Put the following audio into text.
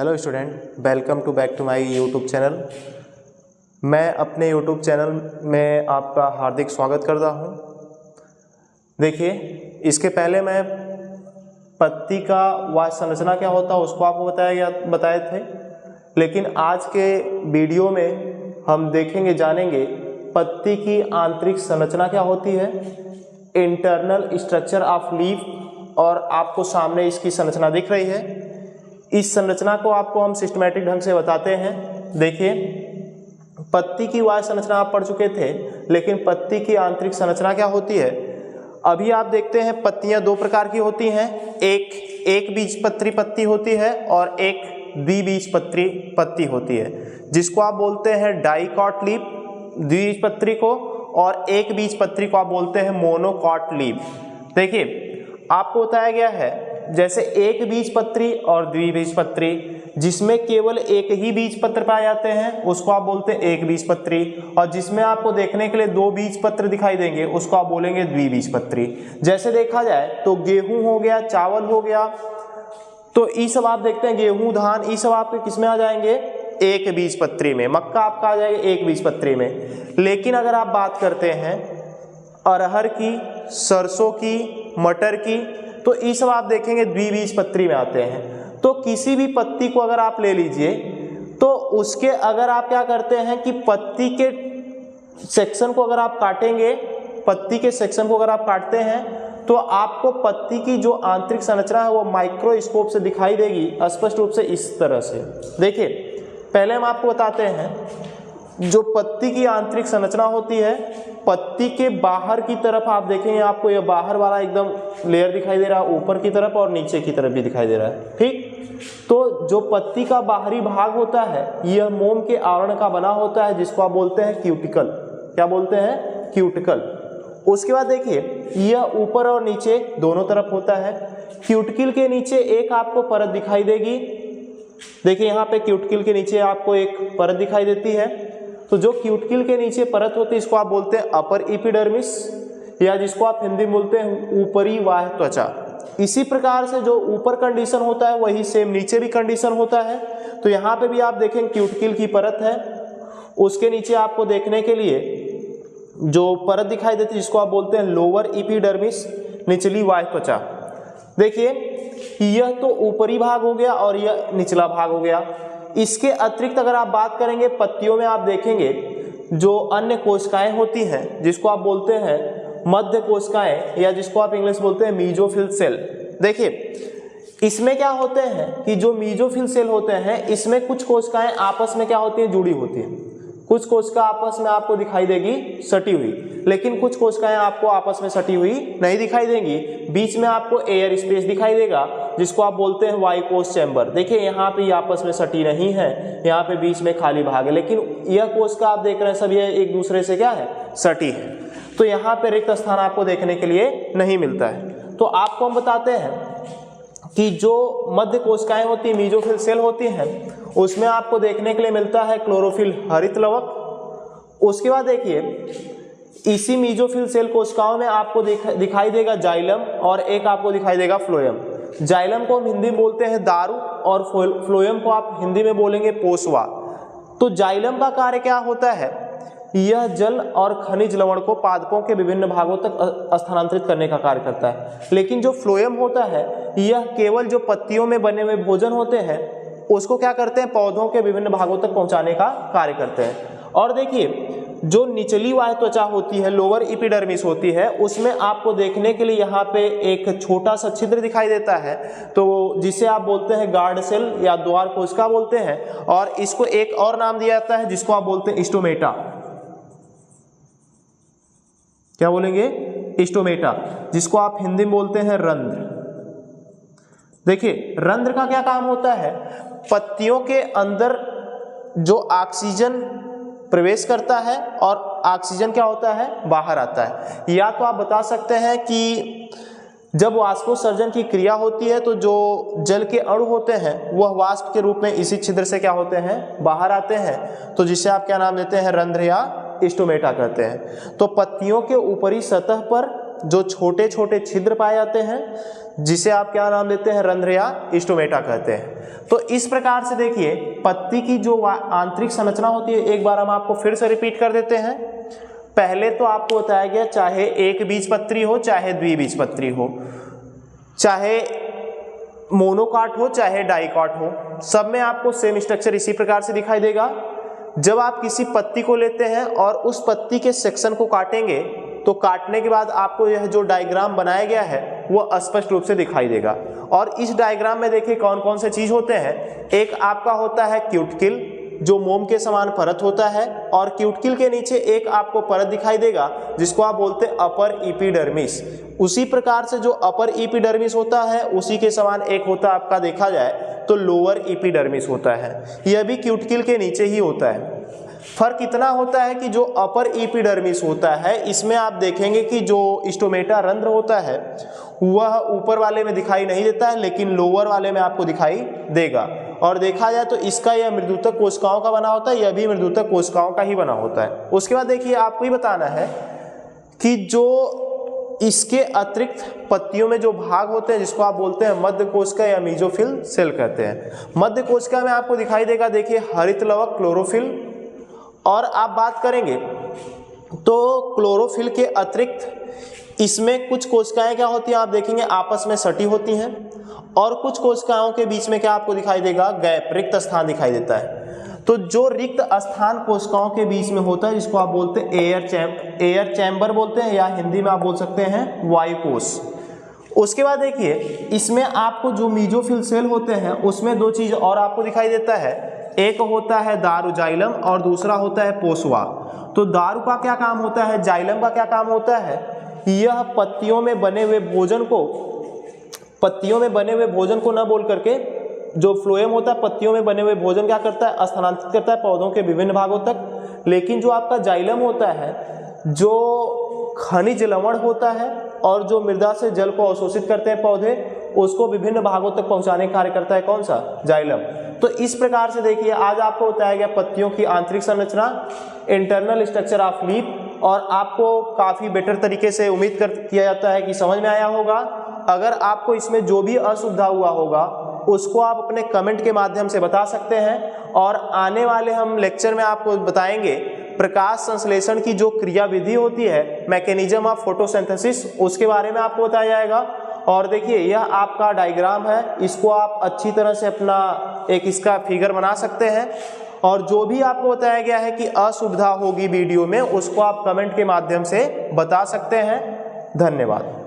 Hello student, welcome to back to my YouTube channel. मैं अपने YouTube channel में आपका हार्दिक स्वागत करता हूं। देखिए, इसके पहले मैं पत्ती का वाह्य संरचना क्या होता है उसको आपको बताए थे, लेकिन आज के वीडियो में हम देखेंगे जानेंगे पत्ती की आंतरिक संरचना क्या होती है, इंटरनल स्ट्रक्चर ऑफ लीफ। और आपको सामने इसकी संरचना दिख रही है। इस संरचना को आपको हम सिस्टमैटिक ढंग से बताते हैं। देखिए, पत्ती की वाह्य संरचना आप पढ़ चुके थे, लेकिन पत्ती की आंतरिक संरचना क्या होती है अभी आप देखते हैं। पत्तियां दो प्रकार की होती हैं, एक बीजपत्री पत्ती होती है और एक द्विबीजपत्री पत्ती होती है, जिसको आप बोलते हैं डाइकॉट लीफ द्विबीजपत्री को, और एक बीजपत्री को आप बोलते हैं मोनोकॉट लीफ। देखिए, आपको बताया गया है जैसे एक बीजपत्री और द्विबीजपत्री, जिसमें केवल एक ही बीजपत्र पाए जाते हैं उसको आप बोलते हैं एक बीजपत्री, और जिसमें आपको देखने के लिए दो बीजपत्र दिखाई देंगे उसको आप बोलेंगे द्विबीजपत्री। जैसे देखा जाए तो गेहूं हो गया, चावल हो गया, तो ये सब आप देखते हैं गेहूं, धान, ये सब आपके किसमें आ जाएंगे, एक बीजपत्री में। मक्का आपका आ जाएगा एक बीजपत्री में। लेकिन अगर आप बात करते हैं अरहर की, सरसों की, मटर की, तो ये सब आप देखेंगे द्विबीजपत्री में आते हैं। तो किसी भी पत्ती को अगर आप ले लीजिए तो उसके अगर आप क्या करते हैं कि पत्ती के सेक्शन को अगर आप काटेंगे, पत्ती के सेक्शन को अगर आप काटते हैं तो आपको पत्ती की जो आंतरिक संरचना है वो माइक्रोस्कोप से दिखाई देगी स्पष्ट रूप से इस तरह से। देखिए, पहले हम आपको बताते हैं जो पत्ती की आंतरिक संरचना होती है, पत्ती के बाहर की तरफ आप देखेंगे आपको यह बाहर वाला एकदम लेयर दिखाई दे रहा है, ऊपर की तरफ और नीचे की तरफ भी दिखाई दे रहा है। ठीक, तो जो पत्ती का बाहरी भाग होता है यह मोम के आवरण का बना होता है, जिसको आप बोलते हैं क्यूटिकल। क्या बोलते हैं? क्यूटिकल। उसके बाद देखिए, यह ऊपर और नीचे दोनों तरफ होता है। क्यूटिकल के नीचे एक आपको परत दिखाई देगी। देखिए, यहाँ पे क्यूटिकल के नीचे आपको एक परत दिखाई देती है। तो जो क्यूटिकल के नीचे परत होती है इसको आप बोलते हैं अपर एपिडर्मिस, या जिसको आप हिंदी में बोलते हैं ऊपरी बाह्य त्वचा। इसी प्रकार से जो ऊपर कंडीशन होता है वही सेम नीचे भी कंडीशन होता है। तो यहाँ पे भी आप देखें क्यूटिकल की परत है, उसके नीचे आपको देखने के लिए जो परत दिखाई देती है जिसको आप बोलते हैं लोअर एपिडर्मिस, निचली बाह्य त्वचा। देखिए, यह तो ऊपरी भाग हो गया और यह निचला भाग हो गया। इसके अतिरिक्त अगर आप बात करेंगे पत्तियों में आप देखेंगे जो अन्य कोशिकाएं होती हैं जिसको आप बोलते हैं मध्य कोशिकाएं, या जिसको आप इंग्लिश बोलते हैं मीजोफिल सेल। देखिए, इसमें क्या होते हैं कि जो मीजोफिल सेल होते हैं इसमें कुछ कोशिकाएं आपस में क्या होती हैं, जुड़ी होती हैं। कुछ कोशिका आपस में आपको दिखाई देगी सटी हुई, लेकिन कुछ कोशिकाएं आपको आपस में सटी हुई नहीं दिखाई देंगी। बीच में आपको एयर स्पेस दिखाई देगा जिसको आप बोलते हैं वाइकोस चैम्बर। देखिए, यहाँ पे आपस में सटी नहीं है, यहाँ पे बीच में खाली भाग है, लेकिन यह कोशिका आप देख रहे हैं सब ये एक दूसरे से क्या है, सटी है। तो यहाँ पे रिक्त स्थान आपको देखने के लिए नहीं मिलता है। तो आपको हम बताते हैं कि जो मध्य कोशिकाएं होती हैं, मीजोफिल सेल होती हैं, उसमें आपको देखने के लिए मिलता है क्लोरोफिल हरित लवक। उसके बाद देखिए, इसी मीजोफिल सेल कोशिकाओं में आपको दिखाई देगा जाइलम, और एक आपको दिखाई देगा फ्लोएम। जाइलम को हम हिंदी में बोलते हैं दारू, और फ्लोएम को आप हिंदी में बोलेंगे पोसवा। तो जाइलम का कार्य क्या होता है, यह जल और खनिज लवण को पादपों के विभिन्न भागों तक स्थानांतरित करने का कार्य करता है। लेकिन जो फ्लोएम होता है यह केवल जो पत्तियों में बने हुए भोजन होते हैं उसको क्या करते हैं, पौधों के विभिन्न भागों तक पहुंचाने का कार्य करते हैं। और देखिए, जो निचली बाह्य त्वचा होती है, लोअर एपिडर्मिस होती है, उसमें आपको देखने के लिए यहाँ पे एक छोटा सा छिद्र दिखाई देता है, तो जिसे आप बोलते हैं गार्ड सेल या द्वार कोशिका बोलते हैं। और इसको एक और नाम दिया जाता है जिसको आप बोलते हैं स्टोमेटा। क्या बोलेंगे? स्टोमेटा, जिसको आप हिंदी में बोलते हैं रंध्र। देखिए, रंध्र का क्या काम होता है, पत्तियों के अंदर जो ऑक्सीजन प्रवेश करता है और ऑक्सीजन क्या होता है, बाहर आता है। या तो आप बता सकते हैं कि जब वाष्पोत्सर्जन की क्रिया होती है तो जो जल के अणु होते हैं वह वाष्प के रूप में इसी छिद्र से क्या होते हैं, बाहर आते हैं। तो जिसे आप क्या नाम देते हैं, रंध्र या स्टोमेटा कहते हैं। तो पत्तियों के ऊपरी सतह पर जो छोटे छोटे छिद्र पाए जाते हैं जिसे आप क्या नाम देते हैं, रंध्र या स्टोमेटा कहते हैं। तो इस प्रकार से देखिए पत्ती की जो आंतरिक संरचना होती है, एक बार हम आपको फिर से रिपीट कर देते हैं। पहले तो आपको बताया गया चाहे एक बीजपत्री हो चाहे द्विबीजपत्री हो, चाहे मोनोकाट हो चाहे डाइकाट हो, सब में आपको सेम स्ट्रक्चर इसी प्रकार से दिखाई देगा। जब आप किसी पत्ती को लेते हैं और उस पत्ती के सेक्शन को काटेंगे तो काटने के बाद आपको यह जो डायग्राम बनाया गया है वो स्पष्ट रूप से दिखाई देगा। और इस डायग्राम में देखिए कौन कौन से चीज होते हैं। एक आपका होता है क्यूटिकल, जो मोम के समान परत होता है, और क्यूटिकल के नीचे एक आपको परत दिखाई देगा जिसको आप बोलते हैं अपर एपिडर्मिस। उसी प्रकार से जो अपर एपिडर्मिस होता है उसी के समान एक होता है आपका, देखा जाए तो लोअर एपिडर्मिस होता है, यह भी क्यूटिकल के नीचे ही होता है। फर्क इतना होता है कि जो अपर एपिडर्मिस होता है इसमें आप देखेंगे कि जो स्टोमेटा रंध्र होता है वह ऊपर वाले में दिखाई नहीं देता है, लेकिन लोअर वाले में आपको दिखाई देगा। और देखा जाए तो इसका यह मृदुतक कोशिकाओं का बना होता है, यह भी मृदुतक कोशिकाओं का ही बना होता है। उसके बाद देखिए आपको ही बताना है कि जो इसके अतिरिक्त पत्तियों में जो भाग होते हैं जिसको आप बोलते हैं मध्य कोशिका या मीजोफिल सेल कहते हैं। मध्य कोशिका में आपको दिखाई देगा देखिए हरित लवक क्लोरोफिल। और आप बात करेंगे तो क्लोरोफिल के अतिरिक्त इसमें कुछ कोशिकाएं क्या होती हैं, आप देखेंगे आपस में सटी होती हैं, और कुछ कोशिकाओं के बीच में क्या आपको दिखाई देगा, गैप, रिक्त स्थान दिखाई देता है। तो जो रिक्त स्थान कोशिकाओं के बीच में होता है जिसको आप बोलते हैं एयर चैम्बर बोलते हैं, या हिंदी में आप बोल सकते हैं वायुकोश। उसके बाद देखिए इसमें आपको जो मीजोफिल सेल होते हैं उसमें दो चीज और आपको दिखाई देता है, एक होता है दारू जाइलम और दूसरा होता है पोसवा। तो दारू का क्या काम होता है, जाइलम का क्या काम होता है, यह पत्तियों में बने हुए भोजन को न बोल करके, जो फ्लोएम होता है पत्तियों में बने हुए भोजन क्या करता है, स्थानांतरित करता है पौधों के विभिन्न भागों तक। लेकिन जो आपका जाइलम होता है जो खनिज लवण होता है और जो मृदा से जल को अवशोषित करते हैं पौधे, उसको विभिन्न भागों तक पहुंचाने का कार्य करता है कौन सा, जाइलम। तो इस प्रकार से देखिए आज आपको बताया गया पत्तियों की आंतरिक संरचना, इंटरनल स्ट्रक्चर ऑफ लीफ, और आपको काफी बेटर तरीके से उम्मीद किया जाता है कि समझ में आया होगा। अगर आपको इसमें जो भी असुविधा हुआ होगा उसको आप अपने कमेंट के माध्यम से बता सकते हैं, और आने वाले हम लेक्चर में आपको बताएंगे प्रकाश संश्लेषण की जो क्रिया विधि होती है, मैकेनिज्म ऑफ फोटोसिंथेसिस, उसके बारे में आपको बताया जाएगा। और देखिए यह आपका डायग्राम है, इसको आप अच्छी तरह से अपना एक इसका फिगर बना सकते हैं, और जो भी आपको बताया गया है कि असुविधा होगी वीडियो में उसको आप कमेंट के माध्यम से बता सकते हैं। धन्यवाद।